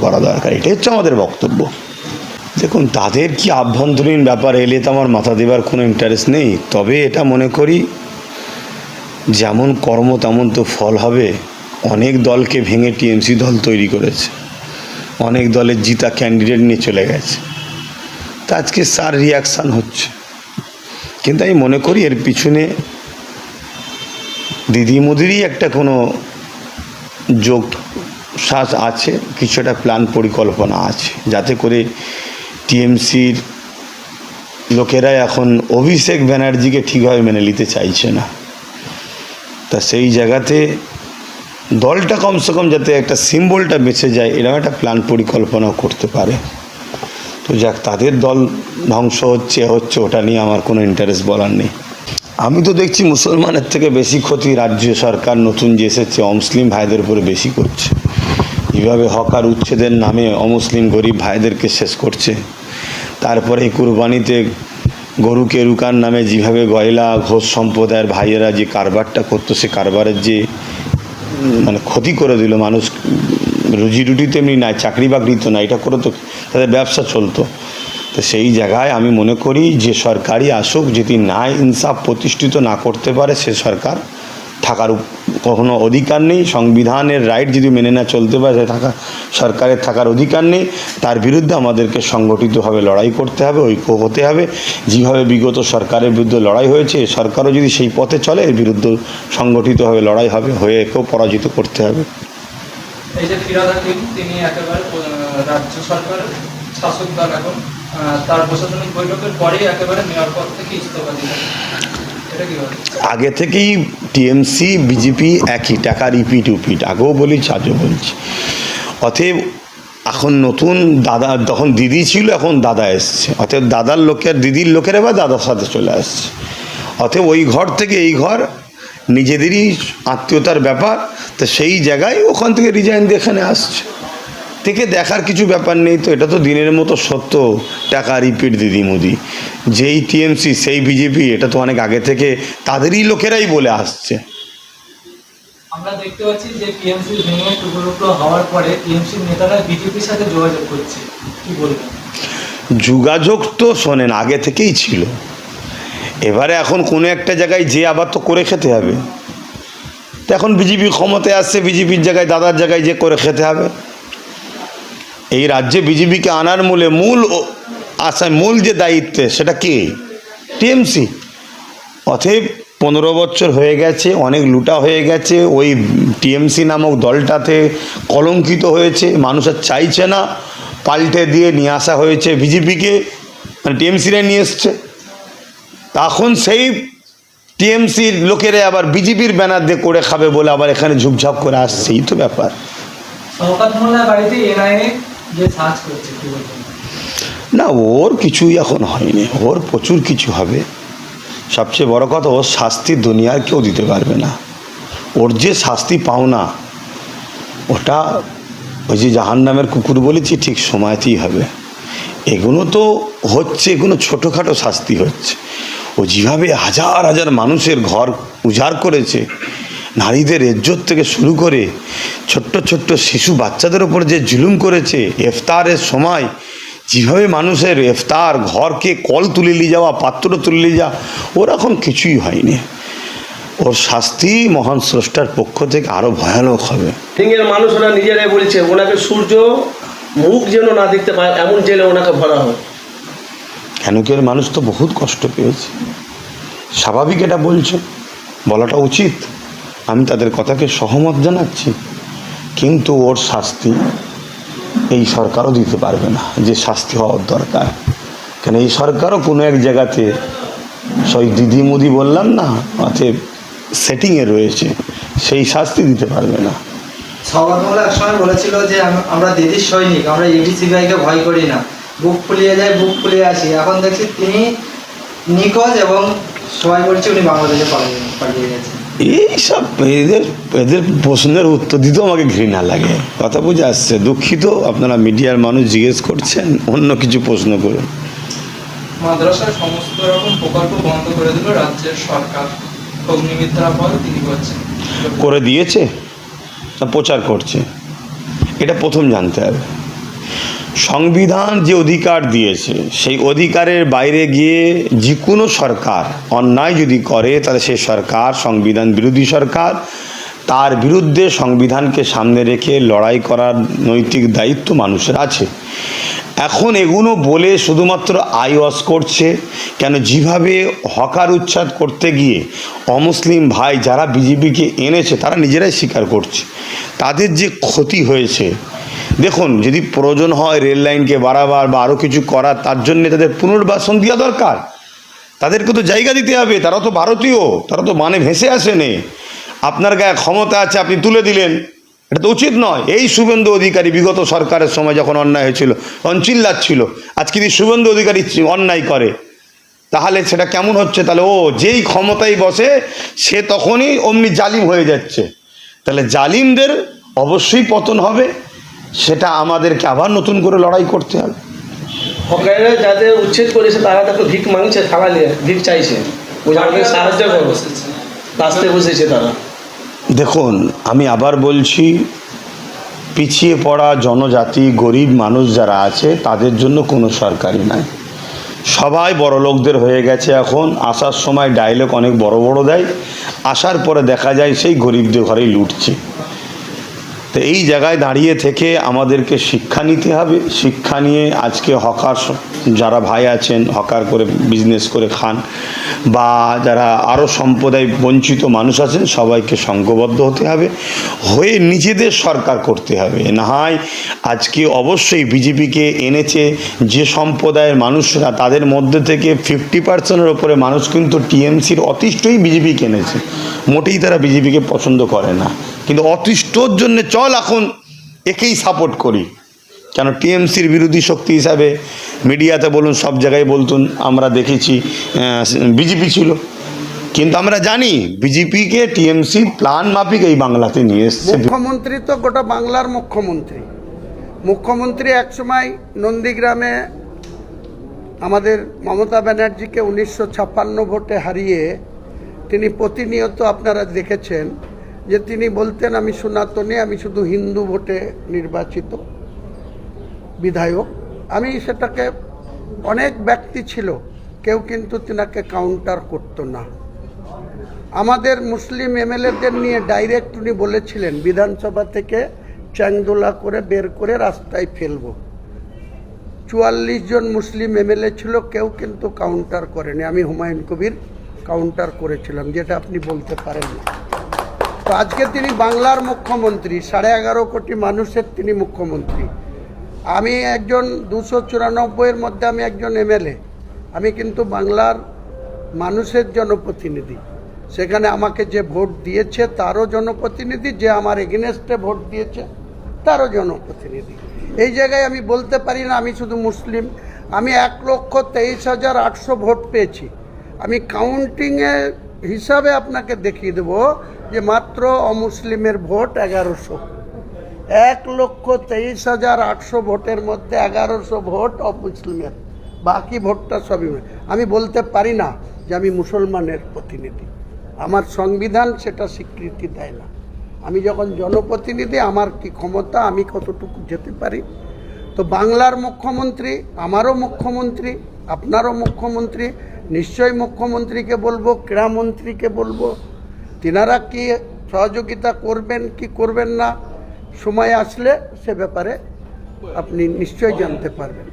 করা দরকার, এটাই হচ্ছে আমাদের বক্তব্য। দেখুন, তাদের কি আভ্যন্তরীণ ব্যাপার এলে তো আমার মাথা দেবার কোনো ইন্টারেস্ট নেই, তবে এটা মনে করি যেমন কর্ম তেমন তো ফল হবে। অনেক দলকে ভেঙে টিএমসি দল তৈরি করেছে, অনেক দলের জিতা ক্যান্ডিডেট নিয়ে চলে গেছে, তা আজকে তার রিয়াকশান হচ্ছে। কিন্তু আমি মনে করি এর পিছনে দিদি মোদিরই একটা কোনো যোগ শ্বাস আছে, কিছু একটা প্ল্যান পরিকল্পনা আছে, যাতে করে টিএমসির লোকেরা এখন অভিষেক ব্যানার্জিকে ঠিকভাবে মেনে নিতে চাইছে না। তা সেই জায়গাতে দলটা কমসে কম যাতে একটা সিম্বলটা বেঁচে যায়, এরকম একটা প্ল্যান পরিকল্পনাও করতে পারে। তো যাক, তাদের দল ধ্বংস হচ্ছে ওটা নিয়ে আমার কোনো ইন্টারেস্ট বলার নেই। আমি তো দেখছি মুসলমানের থেকে বেশি ক্ষতি রাজ্য সরকার নতুন যে এসেছে অমুসলিম ভাইদের উপরে বেশি করছে। যেভাবে হকার উচ্ছেদের নামে অমুসলিম গরিব ভাইদেরকে শেষ করছে, তারপরে কুরবানিতে গরুকে রুকার নামে যেভাবে গয়লা ঘোষ সম্প্রদায়ের ভাইয়েরা যে কারবারটা করতো, সে কারবারের যে মানে ক্ষতি করে দিল। মানুষ রুজি রুটি তো এমনি নাই, চাকরি বাকরি তো না, এটা করে তো তাদের ব্যবসা চলতো। তো সেই জায়গায় আমি মনে করি যে সরকারই আসুক, যদি ন্যায় ইনসাফ প্রতিষ্ঠিত না করতে পারে সে সরকার থাকার কখনো অধিকার নেই। সংবিধানের রাইট যদি মেনে না চলতে পারে সরকারের থাকার অধিকার নেই। তার বিরুদ্ধে আমাদেরকে সংগঠিতভাবে লড়াই করতে হবে, ঐক্য হতে হবে। যেভাবে বিগত সরকারের বিরুদ্ধে লড়াই হয়েছে, সরকারও যদি সেই পথে চলে এর বিরুদ্ধে সংগঠিতভাবে লড়াই হবে, হয়ে একেও পরাজিত করতে হবে। এই যে ফিরহাদ হাকিম, তিনি একেবারে রাজ্য সরকার শাসক দল, এখন তার প্রশাসনিক বৈঠকের পরেই একেবারে মেয়র পদ থেকে ইস্তফা দিলেন, এটা কি বলে? আগে থেকেই টিএমসি বিজেপি একই টাকা রিপিট উপিট, আগেও বলেছি আজও বলছি। অতএব এখন নতুন দাদা, তখন দিদি ছিল, এখন দাদা এসছে, অতএব দাদার লোকের দিদির লোকেরা বা দাদার সাথে চলে আসছে। অতএব ওই ঘর থেকে এই ঘর নিজেদেরই আত্মীয়তার ব্যাপার, তো সেই জায়গায় ওখান থেকে রিজাইন দিয়ে এখানে আসছে, থেকে দেখার কিছু ব্যাপার নেই। তো এটা তো দিনের মতো সত্য, টাকা রিপিট দিদি মোদি, যেই টিএমসি সেই বিজেপি, এটা তো অনেক আগে থেকে তাদেরই লোকেরাই বলে আসছে। আমরা দেখতে পাচ্ছি যে টিএমসি ভেঙে টুকরো হওয়ার পরে টিএমসির নেতারা বিজেপির সাথে যোগাযোগ করছে, কি বলবেন? যোগাযোগ তো শোনেন আগে থেকেই ছিল, এবারে এখন কোনো একটা জায়গায় যে আবার তো করে খেতে হবে। তো এখন বিজেপি ক্ষমতায় আসছে, বিজেপির জায়গায় দাদার জায়গায় যে করে খেতে হবে। এই রাজ্যে বিজেপিকে আনার মূল যে দায়িত্বে সেটা কে? টিএমসি। অতএব 15 বছর হয়ে গেছে, অনেক লুটা হয়ে গেছে, ওই টিএমসি নামক দলটাতে কলঙ্কিত হয়েছে, মানুষ আর চাইছে না, পাল্টে দিয়ে নিয়ে আসা হয়েছে বিজেপিকে, মানে টিএমসিরা নিয়ে এসছে। তখন সেই টিএমসির লোকেরা আবার বিজেপির ব্যানার দিয়ে করে খাবে বলে আবার এখানে ঝুপঝাপ করে আসছে, এই তো ব্যাপার। না, ওর কিছুই এখন হয়নি, ওর প্রচুর কিছু হবে। সবচেয়ে বড় কথা, ওর শাস্তি দুনিয়ার কেউ দিতে পারবে না। ওর যে শাস্তি পাওনা, ওটা ওই যে জাহান্নামের কুকুর বলেছি, ঠিক সময়তেই হবে। এগুলো তো হচ্ছে, এগুলো ছোটোখাটো শাস্তি হচ্ছে। ও যেভাবে হাজার হাজার মানুষের ঘর উজাড় করেছে, নারীদের ইজ্জত থেকে শুরু করে ছোট্ট ছোট্ট শিশু বাচ্চাদের ওপর যে জুলুম করেছে, ইফতারের সময় যেভাবে মানুষের ইফতার ঘরকে কল তুলে নিয়ে যাওয়া, পাত্র তুলে নিয়ে যাওয়া, ওর এখন কিছুই হয়নি। ওর শাস্তি মহান স্রষ্টার পক্ষ থেকে আরও ভয়ানক হবে। সিংহের মানুষরা নিজেরাই বলছে ওনাকে সূর্য মুখ যেন না দেখতে পায় এমন জেলে ওনাকে ভরা হয়। কেনকের মানুষ তো বহুত কষ্ট পেয়েছে, স্বাভাবিক, এটা বলছে, বলাটা উচিত। আমি তাদের কথাকে সহমত জানাচ্ছি, কিন্তু ওর শাস্তি এই সরকারও দিতে পারবে না যে শাস্তি হওয়ার দরকার। কেন এই সরকারও কোনো এক জায়গাতে সেই দিদি মোদি বললাম না, অতএব সেটিংয়ে রয়েছে, সেই শাস্তি দিতে পারবে না। সৌগত এক সময় বলেছিল যে আমরা দিদির সৈনিক, আমরা ইডি সিবিআইকে ভয় করি না, বুক ফুলিয়ে যাই, বুক ফুলিয়ে আসি। এখন দেখছি তিনি নিখোঁজ এবং সবাই বলছে উনি বাংলাদেশে পালিয়ে গেছেন। এইসব এদের প্রশ্নের উত্তর দিতেও আমাকে ঘৃণা লাগে। কথা বুঝে আসছে, দুঃখিত, আপনারা মিডিয়ার মানুষ জিজ্ঞেস করছেন, অন্য কিছু প্রশ্ন করুন। মাদ্রাসার সমস্ত রকম প্রকল্প বন্ধ করে দিল রাজ্যের সরকার, অগ্নিমিত্রা ফল তিনি করছেন, করে দিয়েছে না প্রচার করছে, এটা প্রথম জানতে হবে। সংবিধান যে অধিকার দিয়েছে সেই অধিকারের বাইরে গিয়ে যে কোনো সরকার অন্যায় যদি করে তাহলে সেই সরকার সংবিধান বিরোধী সরকার, তার বিরুদ্ধে সংবিধানকে সামনে রেখে লড়াই করার নৈতিক দায়িত্ব মানুষের আছে। এখন এগুলো বলে শুধুমাত্র আইওয়াশ করছে কেন, যেভাবে হকার উচ্ছেদ করতে গিয়ে অমুসলিম ভাই যারা বিজেপিকে এনেছে তারা নিজেরাই স্বীকার করছে তাদের যে ক্ষতি হয়েছে। দেখুন, যদি প্রয়োজন হয় রেল লাইনকে বাড়াবার বা আরও কিছু করার, তার জন্য তাদের পুনর্বাসন দেওয়া দরকার, তাদেরকে তো জায়গা দিতে হবে। তারা তো ভারতীয়, তারা তো মানে ভেসে আসেনি। আপনার গায়ে ক্ষমতা আছে, আপনি তুলে দিলেন, এটা তো উচিত নয়। এই শুভেন্দু অধিকারী বিগত সরকারের সময় যখন অন্যায় হয়েছিল তখন চিল্লাচ্ছিল, আজকে যদি শুভেন্দু অধিকারী অন্যায় করে তাহলে সেটা কেমন হচ্ছে? তাহলে ও যেই ক্ষমতায় বসে সে তখনই অমনি জালিম হয়ে যাচ্ছে। তাহলে জালিমদের অবশ্যই পতন হবে, সেটা আমাদেরকে আবার নতুন করে লড়াই করতে হবে। হকাররা যাদের উচ্ছেদ করেছে তারা তো ভিক মাংছে, খাওয়া নিয়ে ভিক চাইছে, ওদেরকে সাহায্য করো, রাস্তায় বসেছে তারা। দেখুন, আমি আবার বলছি, পিছিয়ে পড়া জনজাতি গরিব মানুষ যারা আছে তাদের জন্য কোনো সরকারই নাই। সবাই বড় লোকদের হয়ে গেছে। এখন আসার সময় ডায়লগ অনেক বড় বড় দেয়, আসার পরে দেখা যায় সেই গরিবদের ঘরেই লুটছে। তো এই জায়গায় দাঁড়িয়ে থেকে আমাদেরকে শিক্ষা নিতে হবে। শিক্ষা নিয়ে আজকে হকার যারা ভাই আছেন, হকার করে বিজনেস করে খান, বা যারা আরও সম্প্রদায় বঞ্চিত মানুষ আছেন, সবাইকে সংঘবদ্ধ হতে হবে, হয়ে নিজেদের সরকার করতে হবে। না হয় আজকে অবশ্যই বিজেপিকে এনেছে যে সম্প্রদায়ের মানুষরা, তাদের মধ্যে থেকে 50% ওপরে মানুষ কিন্তু টিএমসির অতিষ্ঠই বিজেপিকে এনেছে। মোটেই তারা বিজেপিকে পছন্দ করে না, কিন্তু অতিষ্ঠর জন্য চল এখন একেই সাপোর্ট করি। কেন, টিএমসির বিরোধী শক্তি হিসাবে মিডিয়াতে বলুন, সব জায়গায় বলতুন, আমরা দেখেছি বিজেপি ছিল, কিন্তু আমরা জানি বিজেপিকে টিএমসি প্ল্যান মাফিক এই বাংলাতে নিয়ে এসছে। মুখ্যমন্ত্রী তো গোটা বাংলার মুখ্যমন্ত্রী। মুখ্যমন্ত্রী একসময় নন্দীগ্রামে আমাদের মমতা ব্যানার্জিকে 1956 ভোটে হারিয়ে তিনি প্রতিনিয়ত আপনারা দেখেছেন যে তিনি বলতেন আমি সনাতনী, আমি শুধু হিন্দু ভোটে নির্বাচিত বিধায়ক। আমি সেটাকে, অনেক ব্যক্তি ছিল, কেউ কিন্তু তিনাকে কাউন্টার করতো না। আমাদের মুসলিম এমএলএদের নিয়ে ডাইরেক্ট উনি বলেছিলেন বিধানসভা থেকে চ্যাংদোলা করে বের করে রাস্তায় ফেলবো। 44 জন মুসলিম এমএলএ ছিল, কেউ কিন্তু কাউন্টার করেনি। আমি হুমায়ুন কবির কাউন্টার করেছিলাম, যেটা আপনি বলতে পারেন না। তো আজকে তিনি বাংলার মুখ্যমন্ত্রী, 11.5 কোটি মানুষের তিনি মুখ্যমন্ত্রী। আমি একজন 294-এর মধ্যে আমি একজন এমএলএ, আমি কিন্তু বাংলার মানুষের জনপ্রতিনিধি। সেখানে আমাকে যে ভোট দিয়েছে তারও জনপ্রতিনিধি, যে আমার এগেনস্টে ভোট দিয়েছে তারও জনপ্রতিনিধি। এই জায়গায় আমি বলতে পারি না আমি শুধু মুসলিম। আমি 1,23,800 ভোট পেয়েছি। আমি কাউন্টিংয়ের হিসাবে আপনাকে দেখিয়ে দেব যে মাত্র অমুসলিমের ভোট 1100। 1,23,800 ভোটের মধ্যে 1100 ভোট অমুসলিমের, বাকি ভোটটা সবই। আমি বলতে পারি না যে আমি মুসলমানের প্রতিনিধি, আমার সংবিধান সেটা স্বীকৃতি দেয় না। আমি যখন জনপ্রতিনিধি, আমার কি ক্ষমতা, আমি কতটুকু যেতে পারি। তো বাংলার মুখ্যমন্ত্রী, আমারও মুখ্যমন্ত্রী, আপনারও মুখ্যমন্ত্রী, নিশ্চয়ই মুখ্যমন্ত্রীকে বলবো, ক্রীড়ামন্ত্রীকে বলবো, তিনারা কি সহযোগিতা করবেন কি করবেন না, সময় আসলে সে ব্যাপারে আপনি নিশ্চয়ই জানতে পারবেন।